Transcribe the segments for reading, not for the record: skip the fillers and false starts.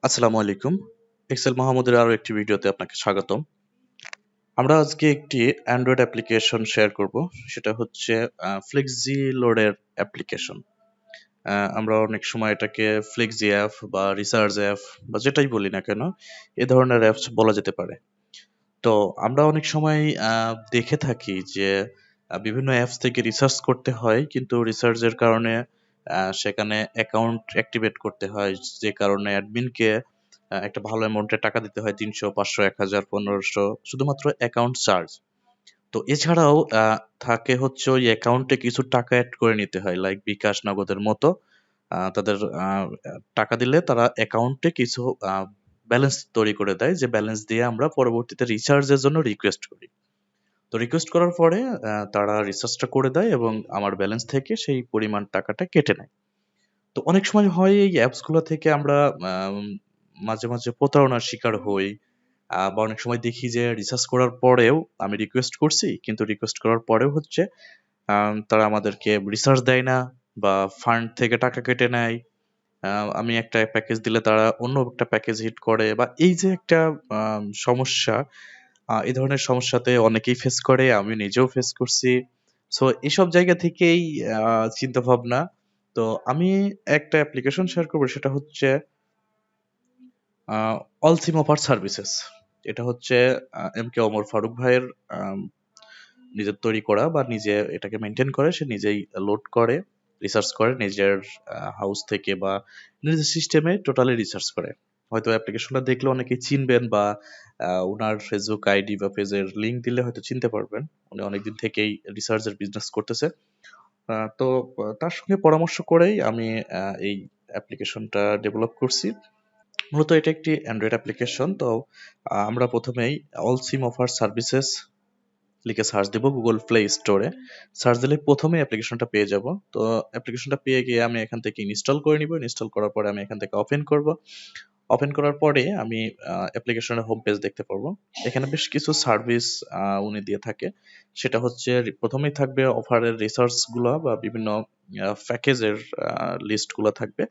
আসসালামু আলাইকুম। এক্সেল মাহমুদের আরো একটি ভিডিওতে আপনাকে স্বাগতম। আমরা আজকে একটি অ্যান্ড্রয়েড অ্যাপ্লিকেশন শেয়ার করব। সেটা হচ্ছে ফ্লেক্সি লোডের অ্যাপ্লিকেশন। আমরা অনেক সময় এটাকে ফ্লেক্সি অ্যাপ বা রিসার্চ অ্যাপ বা যেটাই বলি না কেন, এ ধরনের অ্যাপস বলা যেতে পারে। তো আমরা অনেক সময় দেখে থাকি যে বিভিন্ন অ্যাপস থেকে রিসার্চ করতে হয়, কিন্তু রিসার্চের কারণে সেখানে অ্যাকাউন্ট অ্যাক্টিভেট করতে হয়, যে কারণে অ্যাডমিনকে একটা ভালো অ্যামাউন্টের টাকা দিতে হয়, ৩০০, ৫০০, ১,০০০, ১৫০০, শুধুমাত্র অ্যাকাউন্ট চার্জ। তো এছাড়াও থাকে হচ্ছে ওই অ্যাকাউন্টে কিছু টাকা অ্যাড করে নিতে হয়, লাইক বিকাশ, নগদের মতো। তাদের টাকা দিলে তারা অ্যাকাউন্টে কিছু ব্যালেন্স তৈরি করে দেয়, যে ব্যালেন্স দিয়ে আমরা পরবর্তীতে রিচার্জের জন্য রিকোয়েস্ট করি। তো রিকোয়েস্ট করার পরে তারা রিচার্জটা করে দেয় এবং আমার ব্যালেন্স থেকে সেই পরিমাণ টাকাটা কেটে নেয়। তো অনেক সময় হয় এই অ্যাপসগুলো থেকে আমরা আম মাঝে, মাঝে প্রতারণার শিকার হই। বা অনেক সময় দেখি যে রিসার্চ করার পরেও আমি রিকোয়েস্ট করছি, কিন্তু রিকোয়েস্ট করার পরেও হচ্ছে তারা আমাদেরকে রিসার্চ দেয় না, বা ফান্ড থেকে টাকা কেটে নেয়। আ আমি একটা প্যাকেজ দিলে তারা অন্য একটা প্যাকেজ হিট করে, বা এই যে একটা সমস্যা, এই ধরনের সমস্যাতে অনেকেই ফেস করে। আমি নিজেও ফেস করছি। সো এসব জায়গা থেকেই আ চিন্তাভাবনা। তো আমি একটা অ্যাপ্লিকেশন শেয়ার করব, সেটা হচ্ছে আ অল সিম অফার সার্ভিসেস। এটা হচ্ছে এম.কে. ওমর ফারুক ভাইয়ের আম নিজের তৈরি করা, বা নিজে এটাকে মেইনটেইন করে। সে নিজেই লোড করে, রিসার্চ করে নিজের হাউস থেকে, বা নিজের সিস্টেমে টোটালি রিসার্চ করে। হয়তো অ্যাপ্লিকেশনটা দেখলে অনেকেই চিনবেন, বা উনার ফেসবুক আইডি বা পেজের লিংক দিলে হয়তো চিনতে পারবেন। উনি অনেকদিন থেকেই রিসার্চের বিজনেস করতেছে। তো তার সঙ্গে পরামর্শ করেই আমি এই অ্যাপ্লিকেশনটা ডেভেলপ করছি। মূলত এটা একটি অ্যান্ড্রয়েড অ্যাপ্লিকেশন। তো আমরা প্রথমেই অল সিম অফার সার্ভিসেস লিখে সার্চ দিব গুগল প্লে স্টোরে। সার্চ দিলে প্রথমে অ্যাপ্লিকেশনটা পেয়ে যাব। তো অ্যাপ্লিকেশনটা পেয়ে গিয়ে আমি এখান থেকে ইনস্টল করে নিব। ইনস্টল করার পরে আমি এখান থেকে ওপেন করব। ওপেন করার পরে আমি অ্যাপ্লিকেশনের হোম পেজ দেখতে পারবো। এখানে বেশ কিছু সার্ভিস উনি দিয়ে থাকে। সেটা হচ্ছে প্রথমেই থাকবে অফারের রিসার্চ গুলা, বা বিভিন্ন প্যাকেজের লিস্ট গুলা থাকবে।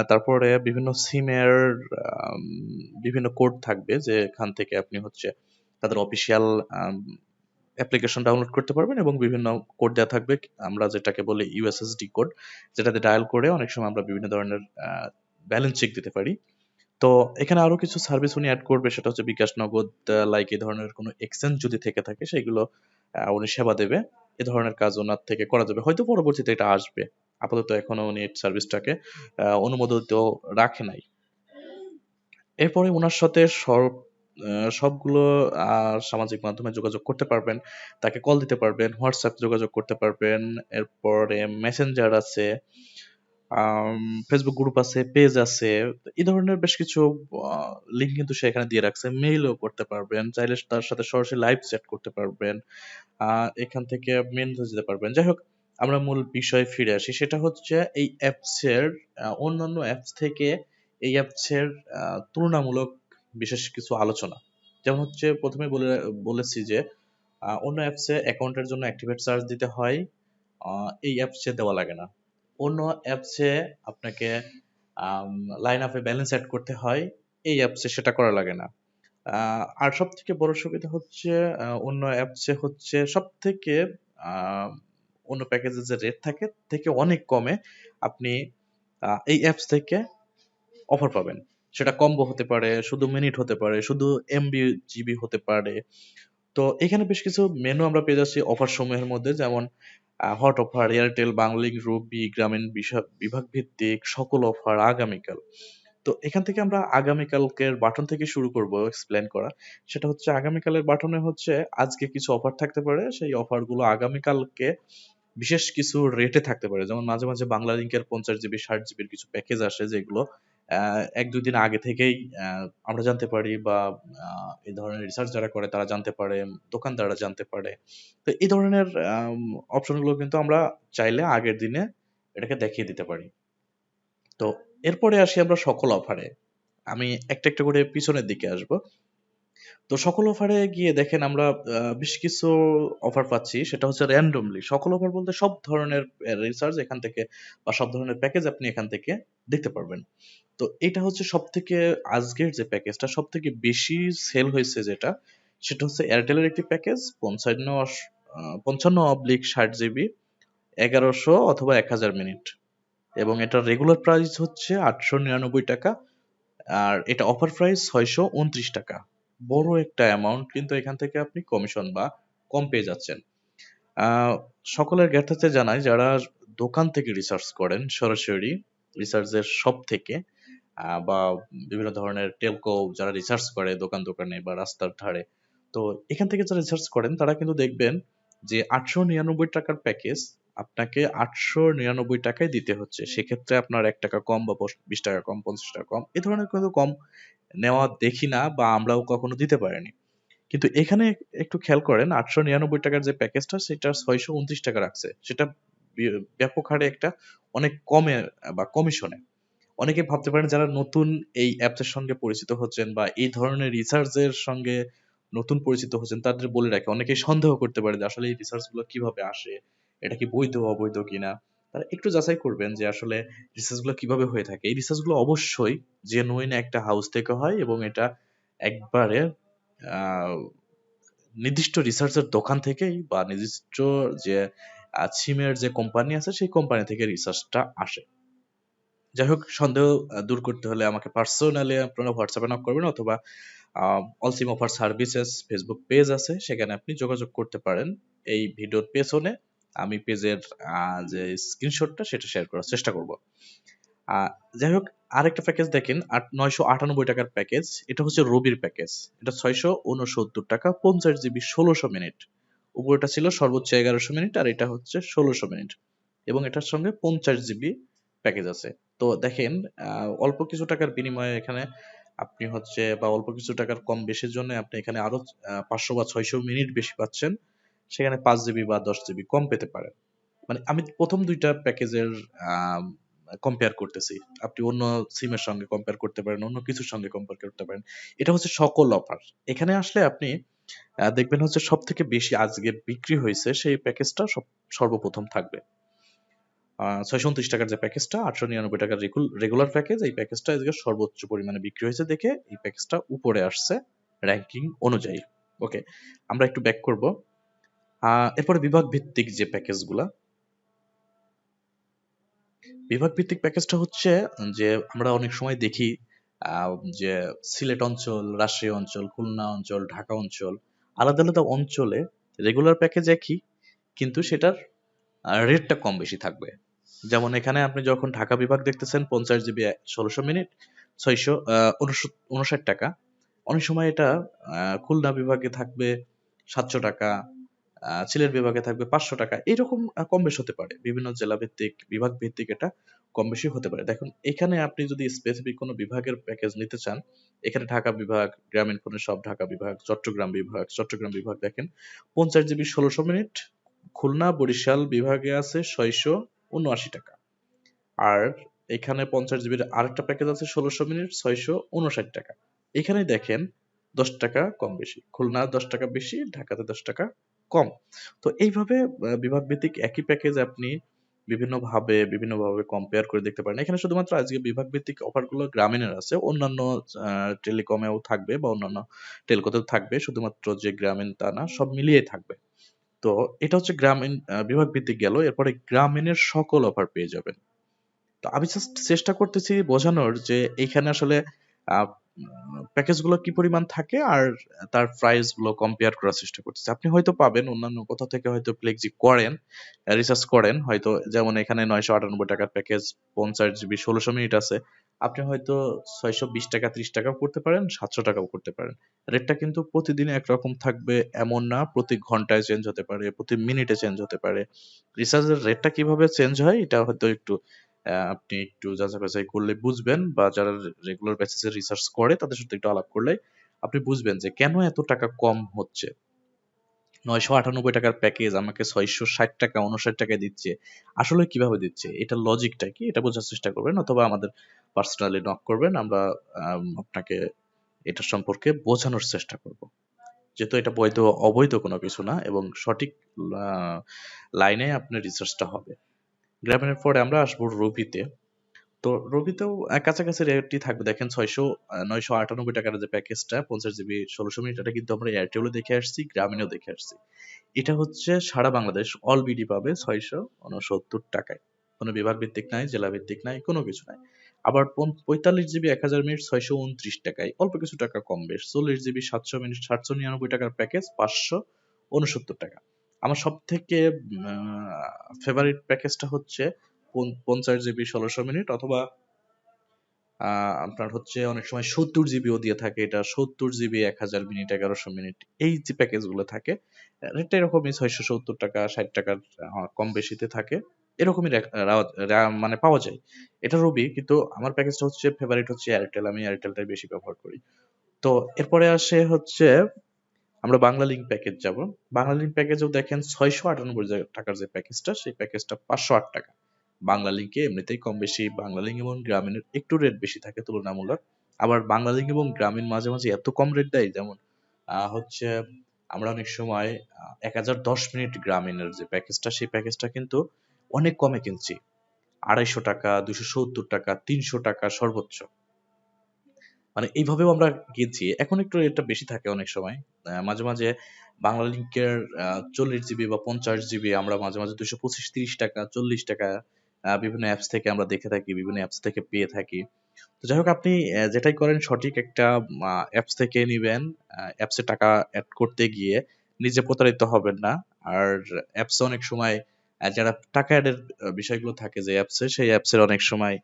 তারপরে বিভিন্ন সিমের আম বিভিন্ন কোড থাকবে, যেখান থেকে আপনি হচ্ছে তাদের অফিসিয়াল অ্যাপ্লিকেশন ডাউনলোড করতে পারবেন, এবং বিভিন্ন কোড দেয়া থাকবে। আমরা যেটাকে বলি ইউএসএসডি কোড, যেটাতে ডায়াল করে অনেক সময় আমরা বিভিন্ন ধরনের ব্যালেন্স চেক দিতে পারি। তো এখানে আরো কিছু সার্ভিস উনি এড করবে, সেটা হচ্ছে বিকাশ, নগদ, লাইক এই ধরনের কোনো এক্সচেঞ্জ যদি থেকে থাকে সেগুলো উনি সেবা দেবে। এ ধরনের কাজ ওনার থেকে করা যাবে। হয়তো পরবর্তীতে এটা আসবে। আপাতত এখনো উনি এই সার্ভিসটাকে অনুমোদিত রাখে নাই। এরপরে উনার সাথে সবগুলো সামাজিক মাধ্যমে যোগাযোগ করতে পারবেন। তাকে কল দিতে পারবেন, WhatsApp যোগাযোগ করতে পারবেন। এরপরে মেসেঞ্জার আছে, আম Facebook গ্রুপ আছে, পেজ আছে। এই ধরনের বেশ কিছু আ লিঙ্ক কিন্তু সে এখানে দিয়ে রাখছে। মেইলও করতে পারবেন। চাইলে তার সাথে সরাসরি লাইভ চ্যাট করতে পারবেন। আ এখান থেকে মেইলও দিতে পারবেন। যাই হোক, আমরা মূল বিষয়ে ফিরে আসি। সেটা হচ্ছে এই অ্যাপসের অন্যান্য অ্যাপস থেকে এই অ্যাপসের আ তুলনামূলক বিশেষ কিছু আলোচনা। যেমন হচ্ছে ১ম এ বলেছি যে অন্য অ্যাপসে অ্যাকাউন্টের জন্য অ্যাক্টিভেট চার্জ দিতে হয়। আ এই অ্যাপসে দেওয়া লাগে না। অন্য অ্যাপসে আপনাকে আম লাইন আপে ব্যালেন্স এড করতে হয়। এই অ্যাপসে সেটা করা লাগে না। আ আর সবথেকে বড় সুবিধা হচ্ছে অন্য অ্যাপসে হচ্ছে সবথেকে আ অন্য প্যাকেজের যে রেট থাকে থেকে অনেক কমে আপনি এই অ্যাপস থেকে অফার পাবেন। সেটা কম্বো হতে পারে, শুধু মিনিট হতে পারে, শুধু এমবি, জিবি হতে পারে। তো এখানে বেশ কিছু মেনু আমরা পেয়ে যাচ্ছি অফার সমূহের মধ্যে, যেমন হট অফার, এয়ারটেল, বাংলালিংক, রবি, গ্রামীণ বিভাগ ভিত্তিক সকল অফার আগামীকাল। তো এখান থেকে আমরা আগামীকালকের বাটন থেকে শুরু করব এক্সপ্লেইন করা। সেটা হচ্ছে আগামীকালের বাটনে হচ্ছে আজকে কিছু অফার থাকতে পারে। সেই অফারগুলো আগামীকালকে বিশেষ কিছু রেটে থাকতে পারে। যেমন মাঝে, মাঝে বাংলালিংকের ৫০ জিবি, ৬০ জিবির কিছু প্যাকেজ আসে, যেগুলো অ্যা ১-২ দিন আগে থেকেই আমরা জানতে পারি, বা আ এই ধরনের রিসার্চ যারা করে তারা জানতে পারে, দোকানদাররা জানতে পারে। তো এই ধরনের অপশনগুলো কিন্তু আমরা চাইলে আগের দিনে এটাকে দেখিয়ে দিতে পারি। তো এরপরে আসি আমরা সকল অফারে। আমি একটা, একটা করে পিছনের দিকে আসবো। তো সকল অফারে গিয়ে দেখেন আমরা বেশ কিছু অফার পাচ্ছি। সেটা হচ্ছে randomly। সকল অফার বলতে সব ধরনের রিসার্চ এখান থেকে, বা সব ধরনের প্যাকেজ আপনি এখান থেকে দেখতে পারবেন। তো এটা হচ্ছে সব থেকে, আজকের যে প্যাকেজটা সব থেকে বেশি সেল হয়েছে যেটা, সেটা হচ্ছে এয়ারটেলের একটি প্যাকেজ 55/60 জিবি, 1100 অথবা 1000 মিনিট, এবং এটার রেগুলার প্রাইস হচ্ছে 899 টাকা, আর এটা অফার প্রাইস 629 টাকা। বড় একটা অ্যামাউন্ট, কিন্তু এখান থেকে আপনি কমিশন বা কম পেয়ে যাচ্ছেন। আহ, সকলের জ্ঞাতার্থে জানাই, যারা দোকান থেকে রিসার্চ করেন, সরাসরি রিসার্চের সব থেকে, বা বিভিন্ন ধরনের টেলকো যারা রিসার্চ করে দোকান দোকানে বা রাস্তার ধারে, তো এখান থেকে যারা রিসার্চ করেন তারা কিন্তু দেখবেন যে 899 টাকার প্যাকেজ আপনাকে 899 টাকায় দিতে হচ্ছে। সেক্ষেত্রে আপনার 1 টাকা কম বা 20 টাকা কম, 50 টাকা কম, এ ধরনের কিন্তু কম নেওয়া দেখি না, বা আমরাও কখনো দিতে পারিনি। কিন্তু এখানে একটু খেয়াল করেন, 899 টাকার যে প্যাকেজটা সেটা 629 টাকা রাখছে, সেটা ব্যাপক হারে একটা অনেক কমে বা কমিশনে। অনেকে ভাবতে পারেন যারা নতুন এই অ্যাপসের সঙ্গে পরিচিত হচ্ছেন বা এই ধরনের রিসার্চের সঙ্গে নতুন পরিচিত হচ্ছেন, তাদের বলে রাখে, অনেকেই সন্দেহ করতে পারে যে আসলে এই রিসার্চ গুলো কিভাবে আসে, এটা কি বৈধ অবৈধ কিনা। তারা একটু যাচাই করবেন যে আসলে রিসার্চ গুলো কিভাবে হয়ে থাকে। এই রিসার্চ গুলো অবশ্যই জেনুইন একটা হাউস থেকে হয়, এবং এটা একবারে আহ নির্দিষ্ট রিসার্চের দোকান থেকেই বা নির্দিষ্ট যে সিমের যে কোম্পানি আছে সেই কোম্পানি থেকে রিসার্চটা আসে। যাই হোক, সন্দেহ দূর করতে হলে আমাকে পার্সোনালি আপনারা হোয়াটসঅ্যাপে নক করবেন, অথবা অল সিম অফার সার্ভিসেস ফেসবুক পেজ আছে, সেখানে আপনি যোগাযোগ করতে পারেন। এই ভিডিওর পেছনে আমি পেজের যে স্ক্রিনশটটা সেটা শেয়ার করার চেষ্টা করব। আহ, যাই হোক, আরেকটা প্যাকেজ দেখেন, 998 টাকার প্যাকেজ, এটা হচ্ছে রবির প্যাকেজ। এটা 669 টাকা, 50 জিবি, 1600 মিনিট। উপরেটা ছিল সর্বোচ্চ 1100 মিনিট, আর এটা হচ্ছে 1600 মিনিট, এবং এটার সঙ্গে 50 জিবি প্যাকেজ আছে। তো দেখেন, অল্প কিছু টাকার বিনিময়ে এখানে আপনি হচ্ছে, বা অল্প কিছু টাকার কম বেশির জন্য আপনি এখানে আরো 500 বা 600 মিনিট বেশি পাচ্ছেন। সেখানে 5 জিবি বা 10 জিবি কম পেতে পারেন। মানে আমি প্রথম দুইটা প্যাকেজের কম্পেয়ার করতেছি। আপনি অন্য সিমের সঙ্গে কম্পেয়ার করতে পারেন, অন্য কিছুর সঙ্গে কম্পেয়ার করতে পারেন। এটা হচ্ছে সকল অফার। এখানে আসলে আপনি দেখবেন হচ্ছে সব থেকে বেশি আজকে বিক্রি হয়েছে সেই প্যাকেজটা সর্বপ্রথম থাকবে। 629 টাকার যে প্যাকেজটা, 899 টাকার রেগুলার প্যাকেজ, এই প্যাকেজটা আজকে সর্বোচ্চ পরিমাণে বিক্রি হয়েছে দেখে এই প্যাকেজটা উপরে আসছে র্যাঙ্কিং অনুযায়ী। ওকে, আমরা একটু ব্যাক করব। এরপরে বিভাগ ভিত্তিক যে প্যাকেজগুলা, বিভাগ ভিত্তিক প্যাকেজটা হচ্ছে যে আমরা অনেক সময় দেখি যে সিলেট অঞ্চল, রাজশাহী অঞ্চল, খুলনা অঞ্চল, ঢাকা অঞ্চল, আলাদা আলাদা অঞ্চলে রেগুলার প্যাকেজ একই, কিন্তু সেটার রেটটা কম বেশি থাকবে। যেমন এখানে আপনি যখন ঢাকা বিভাগ দেখতেছেন 50 জিবি, 1600 মিনিট, 659 টাকা। অনেক সময় এটা খুলনা বিভাগে থাকবে 700 টাকা, সিলেট বিভাগে থাকবে 500 টাকা, এরকম কম বেশ হতে পারে। বিভিন্ন জেলা ভিত্তিক, বিভাগ ভিত্তিক এটা কম বেশি হতে পারে। দেখুন, এখানে আপনি যদি স্পেসিফিক কোনো বিভাগের প্যাকেজ নিতে চান, এখানে ঢাকা বিভাগ, গ্রামীণ ফোনের সব ঢাকা বিভাগ, চট্টগ্রাম বিভাগ দেখেন 50 জিবি, 1600 মিনিট, খুলনা বরিশাল বিভাগে আছে 679 টাকা। আর এখানে 50 জিবির আরেকটা প্যাকেজ আছে 1600 মিনিট, 659 টাকা। এখানে দেখেন 10 টাকা কম বেশি, খুলনা 10 টাকা বেশি, ঢাকাতে 10 টাকা কম। তো এইভাবে বিভাগ ভিত্তিক একই প্যাকেজ আপনি বিভিন্নভাবে কম্পেয়ার করে দেখতে পারেন। এখানে শুধুমাত্র আজকে বিভাগ ভিত্তিক অফারগুলো গ্রামীণের আছে, অন্যান্য টেলিকমেও থাকবে বা অন্যান্য টেলকোতেও থাকবে, শুধুমাত্র যে গ্রামীণ তা না, সব মিলিয়ে থাকবে। তো এটা হচ্ছে গ্রামীণ বিভাগ ভিত্তিক গেল। এরপরে গ্রামীণের সকল অফার পেয়ে যাবেন। তো আমি জাস্ট চেষ্টা করতেছি বোঝানোর যে এইখানে আসলে প্যাকেজ গুলো কি পরিমাণ থাকে, আর তার প্রাইস গুলো কম্পেয়ার করার চেষ্টা করতেছি। আপনি হয়তো পাবেন অন্যান্য কোথাও থেকে, হয়তো ফ্লেক্সি করেন, রিসার্চ করেন হয়তো, যেমন এখানে 998 টাকার প্যাকেজ, 50 জিবি, 1600 মিনিট আছে। আপনি হয়তো 620 টাকা, 30 টাকাও করতে পারেন, 700 টাকাও করতে পারেন। রেটটা কিন্তু প্রতিদিন একরকম থাকবে এমন না, প্রতি ঘন্টায় চেঞ্জ হতে পারে, প্রতি মিনিটে চেঞ্জ হতে পারে। রিসার্চের রেটটা কিভাবে চেঞ্জ হয় এটা হয়তো একটু আপনি একটু যাচাই বাছাই করলে বুঝবেন, বা যারা রেগুলার বেসিসে রিসার্চ করে তাদের সাথে একটু আলাপ করলে আপনি বুঝবেন যে কেন এত টাকা কম হচ্ছে। 998 টাকার প্যাকেজ আমাকে 660 টাকা, 59 টাকায় দিচ্ছে। আসলে কিভাবে দিচ্ছে, এটা লজিকটা কি, এটা বোঝার চেষ্টা করবেন, অথবা আমাদের পার্সোনালি নক করবেন। আমরা আপনাকে এটা সম্পর্কে বোঝানোর চেষ্টা করব, যেহেতু এটা বৈধ অবৈধ কোনো কিছু না, এবং সঠিক লাইনে আপনার রিসার্চটা হবে। গ্রামীণের পরে আমরা আসবো রবিতে। তো রবিতেও কাছাকাছি রেটই থাকবে। দেখেন 998 টাকার যে প্যাকেজটা 50 জিবি 1600 মিনিট, এটা কিন্তু আমরা এয়ারটেলও দেখে আসছি, গ্রামীণও দেখে আসছি। এটা হচ্ছে সারা বাংলাদেশ অল বিডি পাবে 669 টাকায়। কোনো বিভাগ ভিত্তিক নাই, জেলা ভিত্তিক নাই, কোনো কিছু নাই। আবার 45 জিবি 1000 মিনিট 629 টাকায়, অল্প কিছু টাকা কম বেশ। 40 জিবি 700 মিনিট 799 টাকার প্যাকেজ 569 টাকা। আমার সব থেকে ফেভারিট প্যাকেজটা হচ্ছে 50 জিবি 1600 মিনিট, অথবা আপনার হচ্ছে অনেক সময় 70 জিবিও দিয়ে থাকে। এটা 70 জিবি 1000 মিনিট 1100 মিনিট, এই যে প্যাকেজ গুলো থাকে রেটটা এরকমই 670 টাকা 60 টাকার কম বেশিতে থাকে। এরকমই মানে পাওয়া যায়। এটা রবি, কিন্তু আমার প্যাকেজটা হচ্ছে ফেভারিট হচ্ছে এয়ারটেল, আমি এয়ারটেলটাই বেশি ব্যবহার করি। তো এরপরে আসে হচ্ছে আমরা বাংলালিংক প্যাকেজ যাব। বাংলালিংক প্যাকেজেও দেখেন 698 টাকার যে প্যাকেজটা, সেই প্যাকেজটা 508 টাকা। বাংলালিংকে এমনিতেই কম বেশি বাংলালিংক এবং গ্রামীণের একটু রেট বেশি থাকে তুলনামূলক। আবার বাংলালিংক এবং গ্রামীণ মাঝে মাঝে এত কম রেট দেয়, যেমন হচ্ছে আমরা অনেক সময় 1010 মিনিট গ্রামীণের যে প্যাকেজটা, সেই প্যাকেজটা কিন্তু অনেক কমে কিনছি। 250 টাকা, 270 টাকা, 300 টাকা সর্বোচ্চ। মানে এইভাবেও আমরা গেছি। এখন একটু রেটটা বেশি থাকে অনেক সময়। মাঝে মাঝে বাংলালিংকের 40 জিবি বা 50 জিবি আমরা মাঝে মাঝে 225-30 টাকা 40 টাকা বিভিন্ন অ্যাপস থেকে আমরা দেখে থাকি, বিভিন্ন অ্যাপস থেকে পেয়ে থাকি। তো যাই হোক, আপনি যেটাই করেন সঠিক একটা অ্যাপস থেকে নিবেন। অ্যাপসে টাকা অ্যাড করতে গিয়ে নিজে প্রতারিত হবেন না। আর অ্যাপসে অনেক সময় যারা টাকা অ্যাডের বিষয়গুলো থাকে যে অ্যাপসে, সেই অ্যাপসের অনেক সময়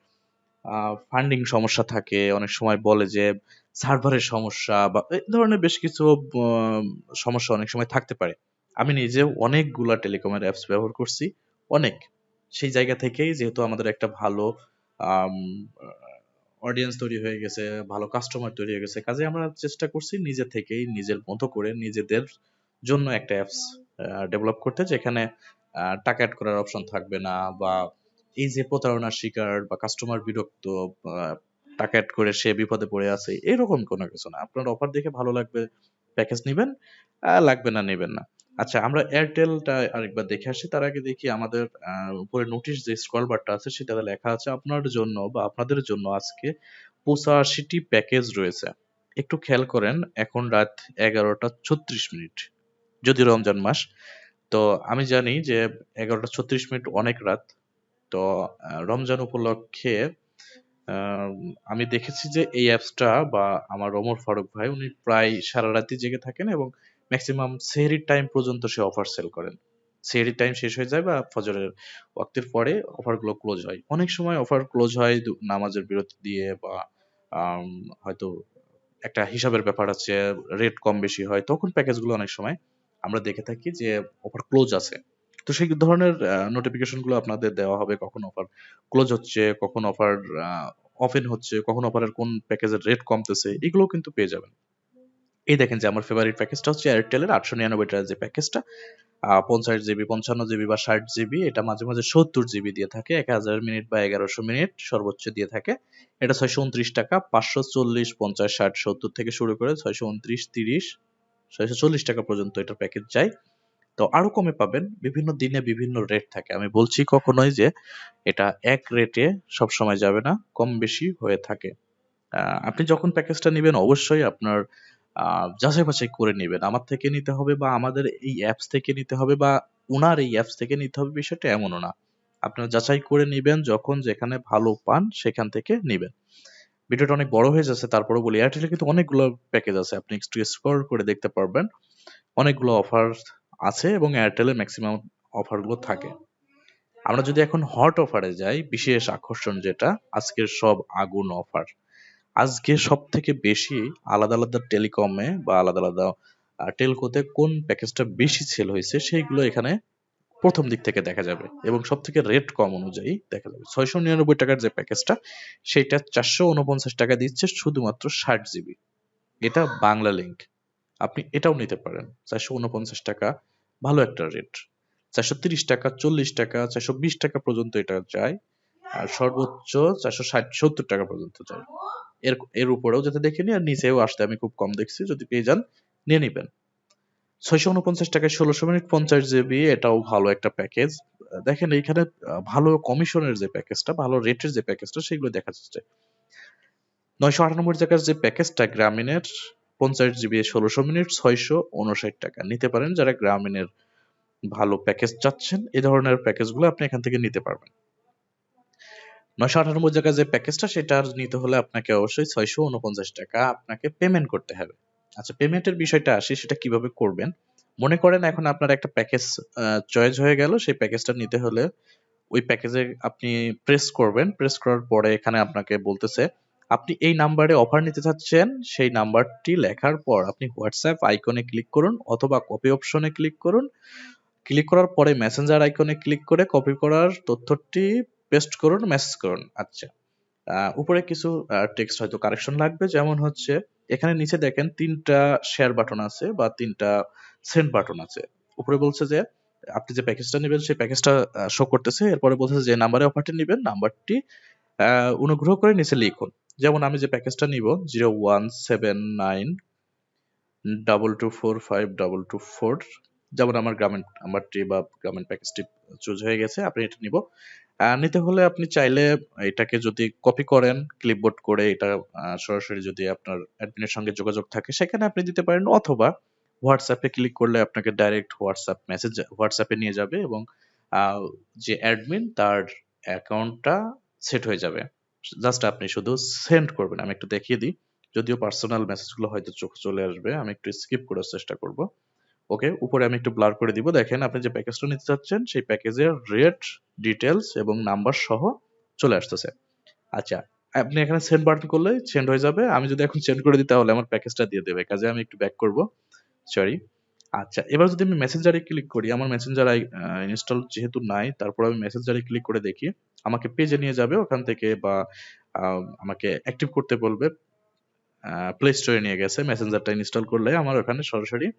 ফান্ডিং সমস্যা থাকে, অনেক সময় বলে যে সার্ভারের সমস্যা বা এই ধরনের বেশ কিছু সমস্যা অনেক সময় থাকতে পারে। আমি নিজেও অনেকগুলা টেলিকমের অ্যাপস ব্যবহার করছি, অনেক। সেই জায়গা থেকেই যেহেতু আমাদের একটা ভালো অডিয়েন্স তৈরি হয়ে গেছে, ভালো কাস্টমার তৈরি হয়ে গেছে, কাজে আমরা চেষ্টা করছি নিজে থেকেই নিজের মতো করে নিজেদের জন্য একটা অ্যাপস ডেভেলপ করতে, যেখানে টাকা অ্যাড করার অপশন থাকবে না, বা এই যে প্রতারণার শিকার বা কাস্টমার বিরক্ত, আহ, টাকা অ্যাড করে সে বিপদে পড়ে আছে, এরকম কোনো কিছু না। আপনার অফার দেখে ভালো লাগবে, প্যাকেজ নিবেন, লাগবে না নেবেন না। আচ্ছা, আমরা এয়ারটেলটা আরেকবার দেখে আসি। তার আগে দেখি আমাদের উপরে নোটিশ যে স্ক্রল বারটা আছে সেটাতে লেখা আছে আপনার জন্য বা আপনাদের জন্য আজকে 85টি প্যাকেজ রয়েছে। একটু খেয়াল করেন, এখন রাত 11টা 36 মিনিট, যদি রমজান মাস। তো আমি জানি যে 11টা 36 মিনিট অনেক রাত। তো রমজান উপলক্ষে আমি দেখেছি যে এই অ্যাপসটা বা আমার ওমর ফারুক ভাই উনি প্রায় সারা রাতই জেগে থাকেন এবং ম্যাক্সিমাম সেহরির টাইম পর্যন্ত সে অফার সেল করেন। সেহরির টাইম শেষ হয়ে যায় বা ফজরের ওয়াক্তের পরে অফারগুলো ক্লোজ হয়। অনেক সময় অফার ক্লোজ হয় নামাজের বিরতি দিয়ে, বা আম, হয়তো একটা হিসাবের ব্যাপার আছে, রেট কম বেশি হয়, তখন প্যাকেজগুলো অনেক সময় আমরা দেখে থাকি যে অফার ক্লোজ আছে। তো সেই ধরনের নোটিফিকেশন গুলো আপনাদের দেওয়া হবে, কখন অফার ক্লোজ হচ্ছে, কখন অফার ওপেন হচ্ছে, কখন অফারের কোন প্যাকেজের রেট কমতেছে, এগুলো কিন্তু পেয়ে যাবেন। এই দেখেন যে আমার ফেভারিট প্যাকেজটা হচ্ছে এয়ারটেলের 899 টাকার যে প্যাকেজটা, 50 জিবি 55 জিবি বা 60 জিবি, এটা মাঝে মাঝে 70 জিবি দিয়ে থাকে, 1000 মিনিট বা 1100 মিনিট সর্বোচ্চ দিয়ে থাকে। এটা 629 টাকা, 540 50 60 70 থেকে শুরু করে 629 30 640 টাকা পর্যন্ত এটার প্যাকেজ যায়। তো আরো কমে পাবেন, বিভিন্ন দিনে বিভিন্ন রেট থাকে। আমি বলছি কখনোই যে এটা এক রেটে সব সময় যাবে না, কম বেশি হয়ে থাকে। আপনি যখন প্যাকেজটা নিবেন অবশ্যই আপনার যাচাই বাছাই করে নিবেন। আমার থেকে নিতে হবে বা আমাদের এই অ্যাপস থেকে নিতে হবে বা উনার এই অ্যাপস থেকে নিতে হবে, বিষয়টা এমনও না। আপনারা যাচাই করে নিবেন, যখন যেখানে ভালো পান সেখান থেকে নিবেন। ভিডিওটা অনেক বড় হয়ে যাচ্ছে, তারপরেও বলি এয়ারটেলে কিন্তু অনেকগুলো প্যাকেজ আছে, আপনি একটু স্ক্রল করে দেখতে পারবেন। অনেকগুলো অফার আছে এবং এয়ারটেলে ম্যাক্সিমাম অফারগুলো থাকে। আমরা যদি এখন হট অফারে যাই, বিশেষ আকর্ষণ যেটা, আজকের সব আগুন অফার। আজকে সব থেকে বেশি আলাদা আলাদা টেলিকমে বা আলাদা আলাদা টেলকোতে কোন প্যাকেজটা বেশি সেল হয়েছে সেইগুলো এখানে প্রথম দিক থেকে দেখা যাবে এবং সব থেকে রেট কম অনুযায়ী দেখা যাবে। 699 টাকার যে প্যাকেজটা, সেইটা 449 টাকা দিচ্ছে শুধুমাত্র 60 জিবি। এটা বাংলা লিঙ্ক, আপনি এটাও নিতে পারেন। 449 টাকা ভালো একটা রেট। 430 টাকা 40 টাকা 420 টাকা পর্যন্ত এটা যায়, আর সর্বোচ্চ 460 70 টাকা পর্যন্ত যায়। এর এর উপরেও যাতে দেখে নি, আর নিচেও আসতে আমি খুব কম দেখছি, যদি পেয়ে যান নিয়ে নিবেন। 649 টাকায় 16 মিনিট 50 জিবি, এটাও ভালো একটা প্যাকেজ। দেখেন এইখানে ভালো কমিশনের যে প্যাকেজটা, ভালো রেটের যে প্যাকেজটা, সেগুলো দেখা যাচ্ছে। 998 টাকার যে প্যাকেজটা গ্রামীণের 50 জিবি 16 মিনিট 659 টাকা নিতে পারেন। যারা গ্রামীণের ভালো প্যাকেজ চাচ্ছেন, এই ধরনের প্যাকেজগুলো আপনি এখান থেকে নিতে পারবেন। 998 টাকার যে প্যাকেজটা, সেটা নিতে হলে আপনাকে অবশ্যই 649 টাকা আপনাকে পেমেন্ট করতে হবে। আচ্ছা, পেমেন্টের বিষয়টা আসি, সেটা কিভাবে করবেন। মনে করেন এখন আপনার একটা প্যাকেজ চয়েস হয়ে গেল, সেই প্যাকেজটা নিতে হলে ওই প্যাকেজে আপনি প্রেস করবেন। প্রেস করার পরে এখানে আপনাকে বলতেছে আপনি এই নাম্বারে অফার নিতে চাচ্ছেন, সেই নাম্বারটি লেখার পর আপনি হোয়াটসঅ্যাপ আইকনে ক্লিক করুন অথবা কপি অপশনে ক্লিক করুন। ক্লিক করার পরে মেসেঞ্জার আইকনে ক্লিক করে কপি করার তথ্যটি পেস্ট করুন, মেসেজ করুন। আচ্ছা, উপরে কিছু টেক্সট হয়তো কারেকশন লাগবে, যেমন হচ্ছে এখানে নিচে দেখেন 3টা শেয়ার বাটন আছে বা 3টা সেন্ড বাটন আছে। উপরে বলছে যে আপনি যে প্যাকেজটা নেবেন সেই প্যাকেজটা শো করতেছে, এরপরে বলছে যে নাম্বারে অফারটি নেবেন, নাম্বারটি অনুগ্রহ করে নিচে লিখুন। যেমন আমি যে প্যাকেজটা নিব 0179224522, যেমন আমার গ্রামীণ নাম্বারটি বা গ্রামীণ প্যাকেজটি চুজ হয়ে গেছে, আপনি এটা নিব। নিতে হলে আপনি চাইলে এটাকে যদি কপি করেন ক্লিপবোর্ড করে, এটা সরাসরি যদি আপনার অ্যাডমিনের সঙ্গে যোগাযোগ থাকে সেখানে আপনি দিতে পারেন, অথবা হোয়াটসঅ্যাপে ক্লিক করলে আপনাকে ডাইরেক্ট হোয়াটসঅ্যাপে নিয়ে যাবে এবং যে অ্যাডমিন তার অ্যাকাউন্টটা সেট হয়ে যাবে। জাস্ট আপনি শুধু সেন্ড করবেন। আমি একটু দেখিয়ে দিই, যদিও পার্সোনাল মেসেজগুলো হয়তো চোখ চলে আসবে, আমি একটু স্কিপ করার চেষ্টা করব। ওকে, উপরে আমি একটু ব্লার করে দিব। দেখেন আপনি যে প্যাকেজটা নিতে চাচ্ছেন সেই প্যাকেজের রেট, ডিটেলস এবং নাম্বার সহ চলে আসতেছে। আচ্ছা, আপনি এখানে সেন্ড বাটন করলে সেন্ড হয়ে যাবে। আমি যদি এখন সেন্ড করে দিই তাহলে আমার প্যাকেজটা দিয়ে দেবে, কাজে আমি একটু ব্যাক করব, সরি। আচ্ছা, এবার যদি আমি মেসেঞ্জারে ক্লিক করি, আমার মেসেঞ্জার ইনস্টল যেহেতু নাই, তারপর আমি মেসেঞ্জারে ক্লিক করে দেখি, আমাকে পেজে নিয়ে যাবে ওখান থেকে, বা আমাকে অ্যাক্টিভ করতে বলবে। প্লে স্টোরে নিয়ে গেছে, মেসেঞ্জারটা ইনস্টল করলে আমার ওখানে সরাসরি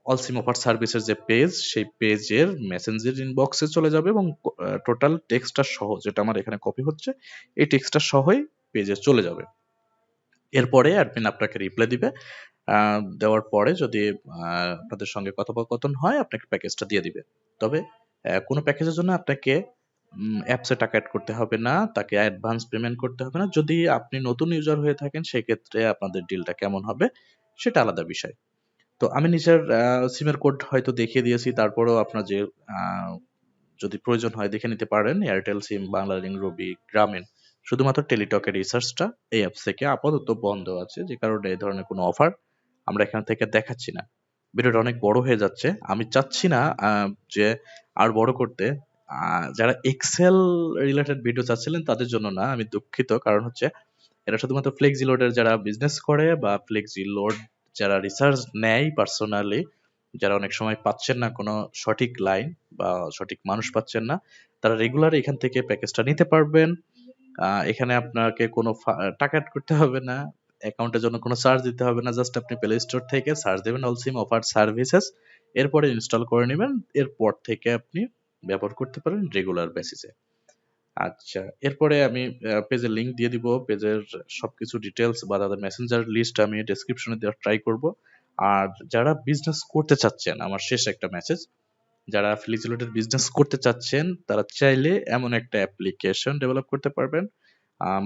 অল সিম অফার সার্ভিসের যে পেজ, সেই পেজের মেসেঞ্জার ইনবক্সে চলে যাবে এবং টোটাল টেক্সটটা সহ, যেটা আমার এখানে কপি হচ্ছে, এই টেক্সটটা সহই পেজে চলে যাবে। এরপরে অ্যাডমিন আপনাকে রিপ্লাই দিবে। দেওয়ার পরে যদি আপনাদের সঙ্গে কথোপকথন হয়, আপনাকে প্যাকেজটা দিয়ে দিবে। তবে কোনো প্যাকেজের জন্য আপনাকে অ্যাপসে টাকা অ্যাড করতে হবে না, তাকে অ্যাডভান্স পেমেন্ট করতে হবে না। যদি আপনি নতুন ইউজার হয়ে থাকেন সেক্ষেত্রে আপনাদের ডিলটা কেমন হবে সেটা আলাদা বিষয়। তো আমি নিজের সিমের কোড হয়তো দেখিয়ে দিয়েছি, তারপরেও আপনার যে যদি প্রয়োজন হয় দেখে নিতে পারেন। এয়ারটেল সিম, বাংলালিংক, রবি, গ্রামীণ, শুধুমাত্র টেলিটকের রিসার্চটা এই অ্যাপস থেকে আপাতত বন্ধ আছে, যে কারণে এই ধরনের কোনো অফার আমরা এখান থেকে দেখাচ্ছি না। ভিডিওটা অনেক বড় হয়ে যাচ্ছে, আমি চাচ্ছি না যে আর বড় করতে। যারা এক্সেল রিলেটেড ভিডিও চাচ্ছিলেন তাদের জন্য না, আমি দুঃখিত। কারণ হচ্ছে এটা শুধুমাত্র ফ্লেক্সি লোডের যারা বিজনেস করে বা ফ্লেক্সি লোড যারা রিসার্চ নেয় পার্সোনালি, যারা অনেক সময় পাচ্ছেন না কোনো সঠিক লাইন বা সঠিক মানুষ পাচ্ছেন না, তারা রেগুলার এখান থেকে প্যাকেজটা নিতে পারবেন। এখানে আপনাকে কোনো টাকা অ্যাড করতে হবে না, অ্যাকাউন্টের জন্য কোনো চার্জ দিতে হবে না। জাস্ট আপনি প্লে স্টোর থেকে সার্চ দেবেন অল সিম অফার সার্ভিসেস, এরপরে ইনস্টল করে নেবেন। এরপর থেকে আপনি ব্যবহার করতে পারেন রেগুলার বেসিসে। আচ্ছা, এরপরে আমি পেজের লিংক দিয়ে দিব, পেজের সবকিছু ডিটেলস বা তাদের মেসেঞ্জার লিস্ট আমি ডেসক্রিপশনে দেওয়ার ট্রাই করব। আর যারা বিজনেস করতে চাচ্ছেন, আমার শেষ একটা মেসেজ, যারা ফ্লেক্সিলোডের বিজনেস করতে চাচ্ছেন তারা চাইলে এমন একটা অ্যাপ্লিকেশন ডেভেলপ করতে পারবেন।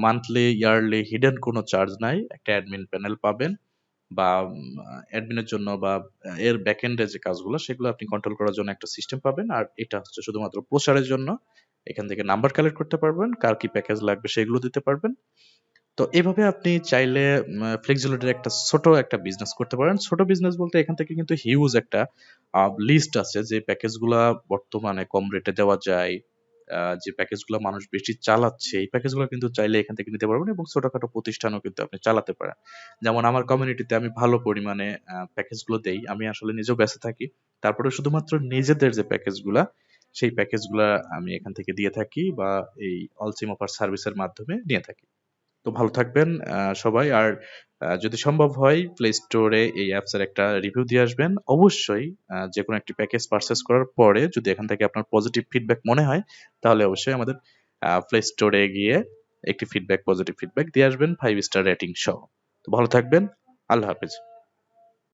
মান্থলি, ইয়ারলি, হিডেন কোনো চার্জ নাই, একটা অ্যাডমিন প্যানেল পাবেন, বা অ্যাডমিনের জন্য বা এর ব্যাকএন্ডে যে কাজগুলো সেগুলো আপনি কন্ট্রোল করার জন্য একটা সিস্টেম পাবেন। আর এটা হচ্ছে শুধুমাত্র প্রচারের জন্য। এখান থেকে নাম্বার কালেক্ট করতে পারবেন, কার কি প্যাকেজ লাগবে সেগুলো দিতে পারবেন। তো এভাবে আপনি চাইলে ফ্লেক্সিলোডের একটা ছোট একটা বিজনেস করতে পারেন। ছোট বিজনেস বলতে এখান থেকে কিন্তু হিউজ একটা লিস্ট আছে যে প্যাকেজগুলা বর্তমানে কম রেটে দেওয়া যায়, যে প্যাকেজগুলো মানুষ বেশি চালাচ্ছে, এই প্যাকেজগুলো কিন্তু চাইলে এখান থেকে নিতে পারবেন এবং ছোটখাটো প্রতিষ্ঠানও কিন্তু আপনি চালাতে পারেন। যেমন আমার কমিউনিটিতে আমি ভালো পরিমাণে প্যাকেজগুলো দেই, আমি আসলে নিজেও ব্যস্ত থাকি, তারপরে শুধুমাত্র নিজেদের যে প্যাকেজগুলা, সেই প্যাকেজগুলা আমি এখান থেকে দিয়ে থাকি বা এই অল সিম অফার সার্ভিসের মাধ্যমে নিয়ে থাকি। তো ভালো থাকবেন সবাই। আর যদি সম্ভব হয় প্লে স্টোরে এই অ্যাপসের একটা রিভিউ দিয়ে আসবেন অবশ্যই। যে কোনো একটি প্যাকেজ পারচেস করার পরে যদি এখান থেকে আপনার পজিটিভ ফিডব্যাক মনে হয়, তাহলে অবশ্যই আমাদের প্লে স্টোরে গিয়ে একটি পজিটিভ ফিডব্যাক দিয়ে আসবেন 5 স্টার রেটিং সহ। তো ভালো থাকবেন, আল্লাহ হাফেজ।